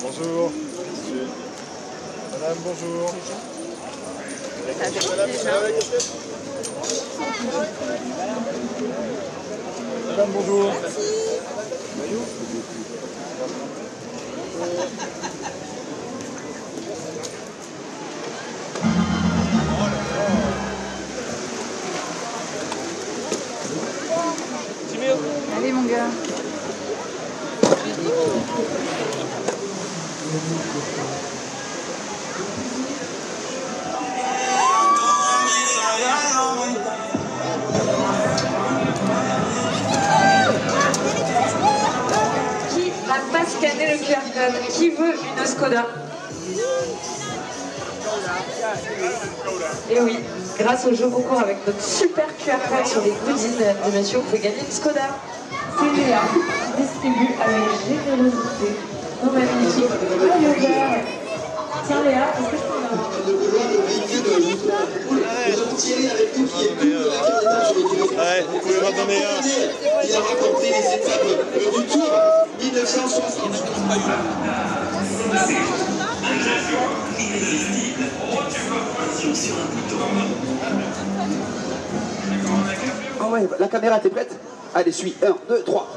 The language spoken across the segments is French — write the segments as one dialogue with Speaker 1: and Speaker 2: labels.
Speaker 1: Bonjour. Madame, bonjour. Madame, bonjour.
Speaker 2: Allez mon gars.
Speaker 3: Qui n'a pas scanné le QR code? Qui veut une Skoda? Et oui, grâce au jeu concours avec notre super QR code sur les goodies, mesdames et messieurs, vous pouvez gagner une Skoda. C'est Léa qui distribue avec générosité nos magnifiques maillots verts. Tiens Léa, est-ce que je peux en avoir?
Speaker 1: Ouais, vous pouvez m'en donner un.
Speaker 4: Il a raconté les étapes du Tour 1960. Ah ouais, la caméra, t'es prête? Allez, suis. 1, 2, 3.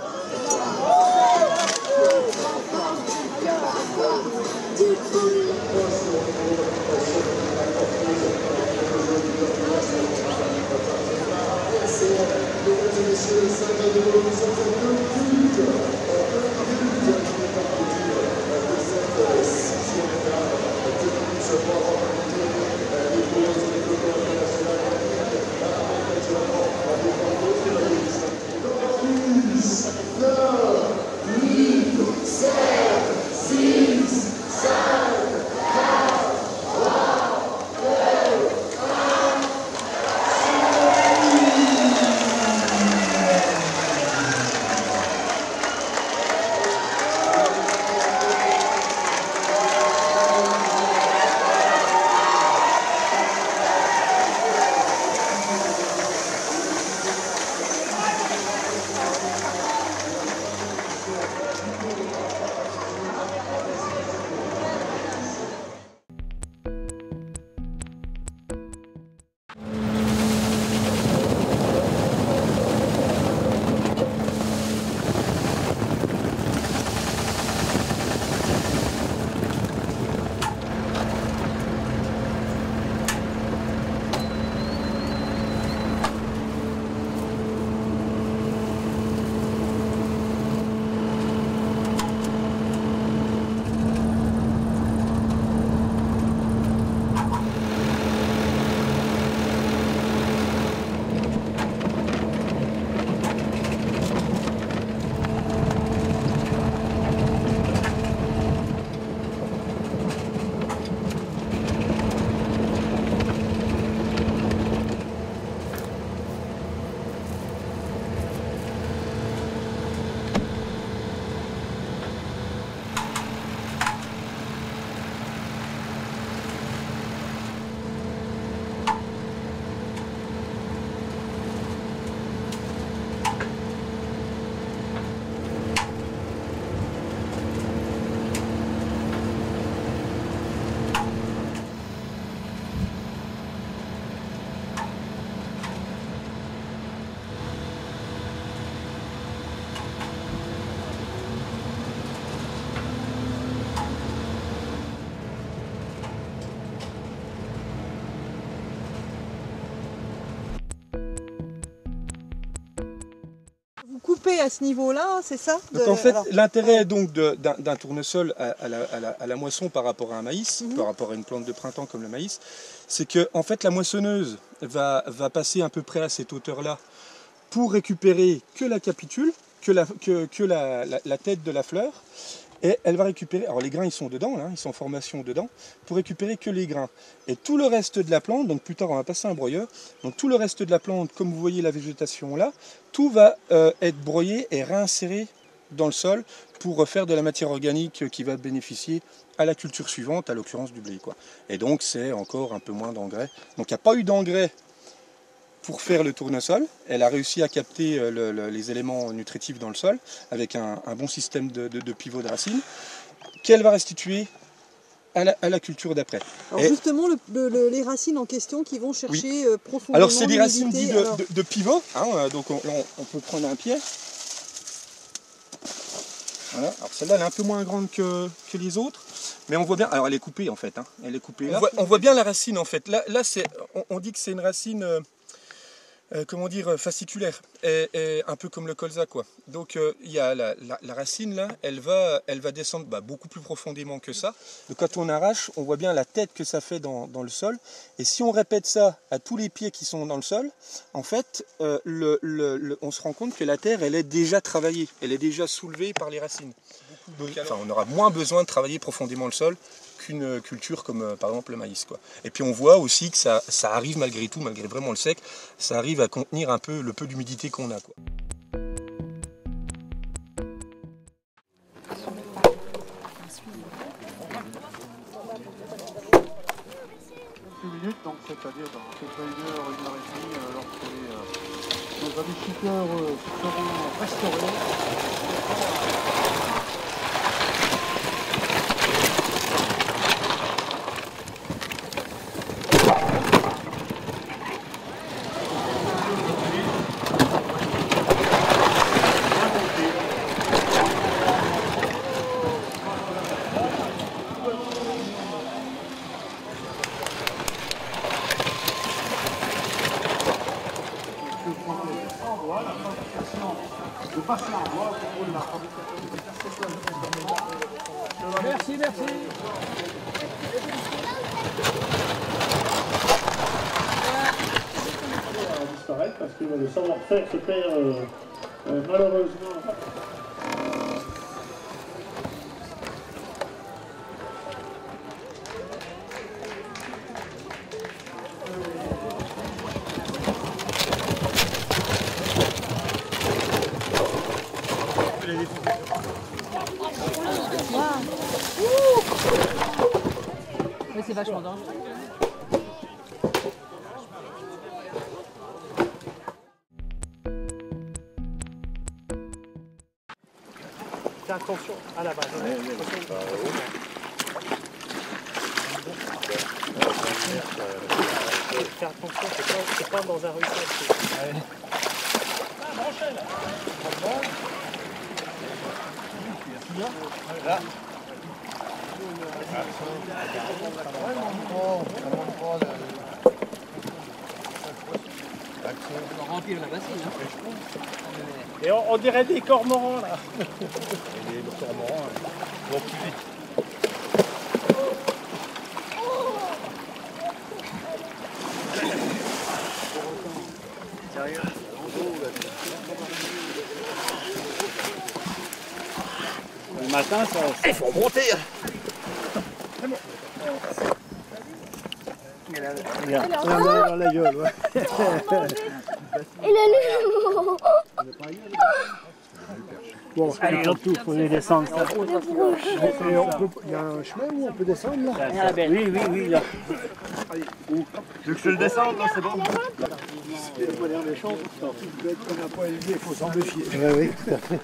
Speaker 5: Coupé à ce niveau-là, c'est ça?
Speaker 6: Donc en fait, l'intérêt donc d'un tournesol à la moisson par rapport à un maïs, par rapport à une plante de printemps comme le maïs, c'est que en fait la moissonneuse va passer à peu près à cette hauteur-là pour récupérer que la capitule, que la tête de la fleur, et elle va récupérer, alors les grains ils sont dedans, là, ils sont en formation dedans, pour récupérer que les grains. Et tout le reste de la plante, donc plus tard on va passer un broyeur, donc tout le reste de la plante, comme vous voyez la végétation là, tout va être broyé et réinséré dans le sol pour refaire de la matière organique qui va bénéficier à la culture suivante, à l'occurrence du blé, quoi. Et donc c'est encore un peu moins d'engrais. Donc il n'y a pas eu d'engrais pour faire le tournesol. Elle a réussi à capter les éléments nutritifs dans le sol avec un bon système de pivot de racines qu'elle va restituer à la culture d'après.
Speaker 5: Alors justement, les racines en question qui vont chercher profondément.
Speaker 6: Alors c'est des racines dites
Speaker 5: alors...
Speaker 6: de pivot, hein, donc on peut prendre un pied. Voilà. Alors celle-là elle est un peu moins grande que les autres, mais on voit bien, alors elle est coupée en fait, hein. Elle est coupée là. On voit bien la racine en fait, là on dit que c'est une racine, comment dire, fasciculaire, et un peu comme le colza quoi. Donc il y a la racine là, elle va descendre beaucoup plus profondément que ça. Donc quand on arrache, on voit bien la tête que ça fait dans le sol, et si on répète ça à tous les pieds qui sont dans le sol, en fait on se rend compte que la terre elle est déjà travaillée, elle est déjà soulevée par les racines. Donc, enfin, on aura moins besoin de travailler profondément le sol qu'une culture comme par exemple le maïs quoi. Et puis on voit aussi que ça arrive malgré tout, malgré vraiment le sec, ça arrive à contenir un peu le peu d'humidité qu'on a quoi.
Speaker 1: Minutes, donc c'est-à-dire dans à peu près 1 heure et demie, lorsque nos agriculteurs seront restaurés. Merci, merci. Disparaître parce que le savoir-faire se perd malheureusement.
Speaker 2: Mais c'est vachement dangereux.
Speaker 1: Fais attention à la base. Fais attention, c'est pas dans un ruisseau. Là.
Speaker 2: On va remplir la bassine. Hein.
Speaker 1: Et on dirait des cormorans là. Et les cormorans vont plus vite. Sérieux? Le matin, ça...
Speaker 4: Il faut monter.
Speaker 1: Regarde, on a dans la gueule. Ouais.
Speaker 7: Il est
Speaker 1: Bon, allez, hop, il faut les descendre. Il y a un chemin où on peut descendre là? Oui. Là. Tu veux que je le descende là, c'est bon? Il n'a pas l'air méchant, on n'a pas élevé, il faut s'en méfier. Oui, tout à fait.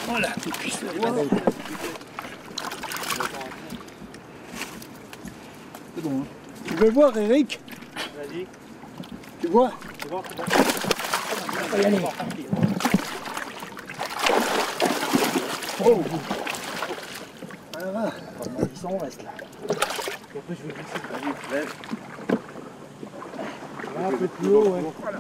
Speaker 1: Voilà, tu puisses le voir. C'est bon. Hein. Tu veux voir, Eric? Vas-y. Tu vois? Tu vois, c'est bon. On va y aller. Oh! Voilà. On reste là. Après, je vais glisser. Allez, lève. Un peu plus haut, ouais. Voilà.